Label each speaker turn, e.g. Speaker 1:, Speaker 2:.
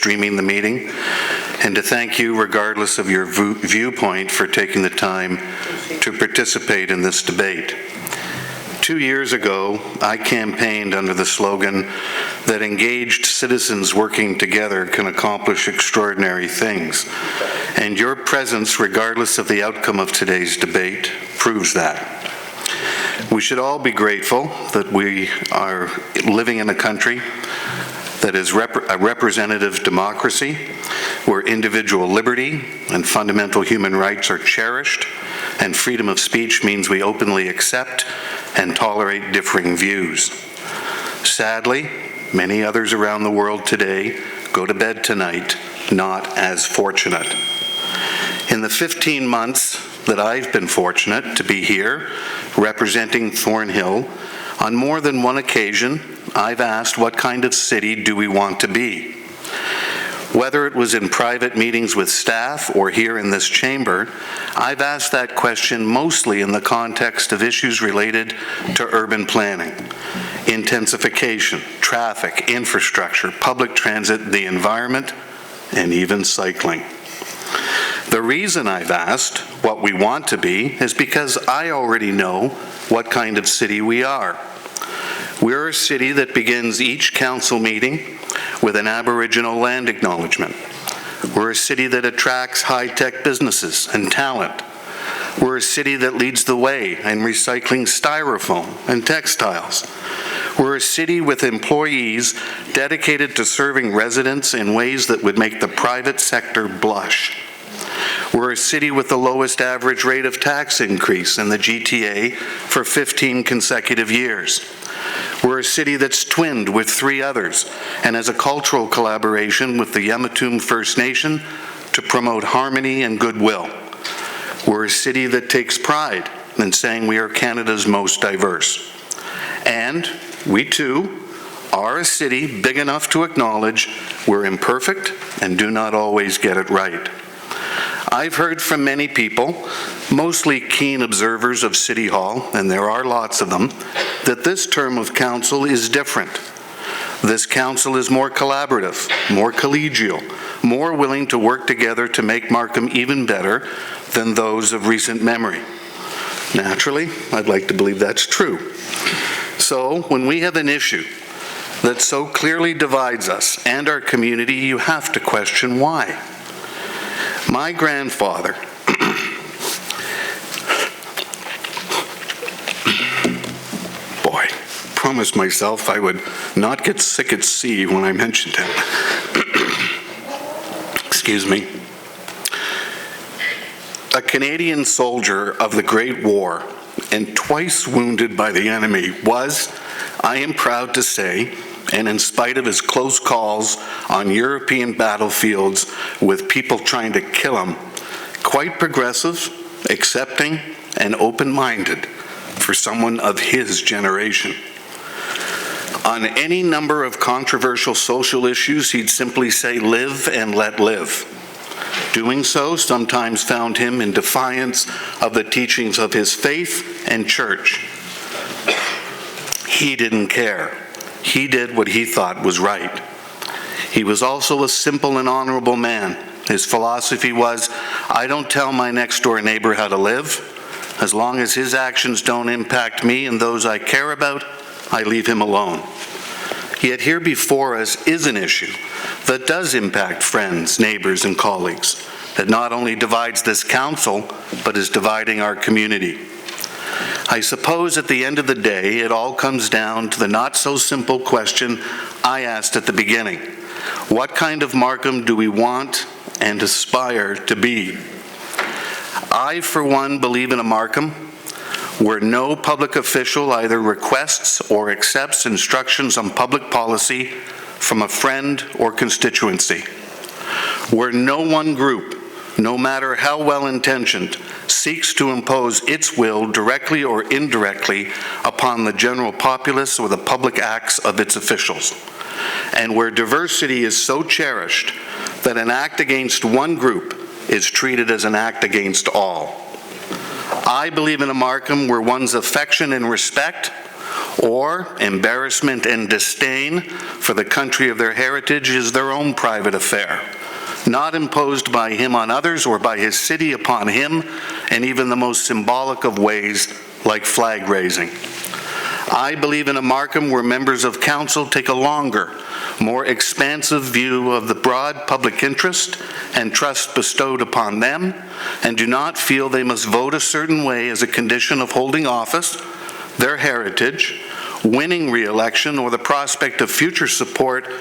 Speaker 1: streaming the meeting, and to thank you, regardless of your viewpoint, for taking the time to participate in this debate. 2 years ago, I campaigned under the slogan that engaged citizens working together can accomplish extraordinary things, and your presence, regardless of the outcome of today's debate, proves that. We should all be grateful that we are living in a country that is a representative democracy, where individual liberty and fundamental human rights are cherished, and freedom of speech means we openly accept and tolerate differing views. Sadly, many others around the world today go to bed tonight not as fortunate. In the 15 months that I've been fortunate to be here representing Thornhill, on more than one occasion, I've asked, what kind of city do we want to be? Whether it was in private meetings with staff or here in this chamber, I've asked that question mostly in the context of issues related to urban planning, intensification, traffic, infrastructure, public transit, the environment, and even cycling. The reason I've asked what we want to be is because I already know what kind of city we are. We're a city that begins each council meeting with an Aboriginal land acknowledgement. We're a city that attracts high-tech businesses and talent. We're a city that leads the way in recycling styrofoam and textiles. We're a city with employees dedicated to serving residents in ways that would make the private sector blush. We're a city with the lowest average rate of tax increase in the GTA for 15 consecutive years. We're a city that's twinned with 3 others and has a cultural collaboration with the Yamatum First Nation to promote harmony and goodwill. We're a city that takes pride in saying we are Canada's most diverse. And we too are a city big enough to acknowledge we're imperfect and do not always get it right. I've heard from many people, mostly keen observers of City Hall, and there are lots of them, that this term of council is different. This council is more collaborative, more collegial, more willing to work together to make Markham even better than those of recent memory. Naturally, I'd like to believe that's true. So, when we have an issue that so clearly divides us and our community, you have to question why. My grandfather, boy, promised myself I would not get sick at sea when I mentioned him. Excuse me. A Canadian soldier of the Great War and twice wounded by the enemy was, I am proud to say, and in spite of his close calls on European battlefields with people trying to kill him, quite progressive, accepting, and open-minded for someone of his generation. On any number of controversial social issues, he'd simply say, live and let live. Doing so sometimes found him in defiance of the teachings of his faith and church. He didn't care. He did what he thought was right. He was also a simple and honorable man. His philosophy was, I don't tell my next-door neighbor how to live. As long as his actions don't impact me and those I care about, I leave him alone. Yet here before us is an issue that does impact friends, neighbors, and colleagues, that not only divides this council, but is dividing our community. I suppose at the end of the day, it all comes down to the not-so-simple question I asked at the beginning. What kind of Markham do we want and aspire to be? I, for one, believe in a Markham where no public official either requests or accepts instructions on public policy from a friend or constituency, where no one group, no matter how well-intentioned, seeks to impose its will directly or indirectly upon the general populace or the public acts of its officials, and where diversity is so cherished that an act against one group is treated as an act against all. I believe in a Markham where one's affection and respect or embarrassment and disdain for the country of their heritage is their own private affair, not imposed by him on others or by his city upon him, and even the most symbolic of ways like flag raising. I believe in a Markham where members of council take a longer, more expansive view of the broad public interest and trust bestowed upon them, and do not feel they must vote a certain way as a condition of holding office, their heritage, winning re-election, or the prospect of future support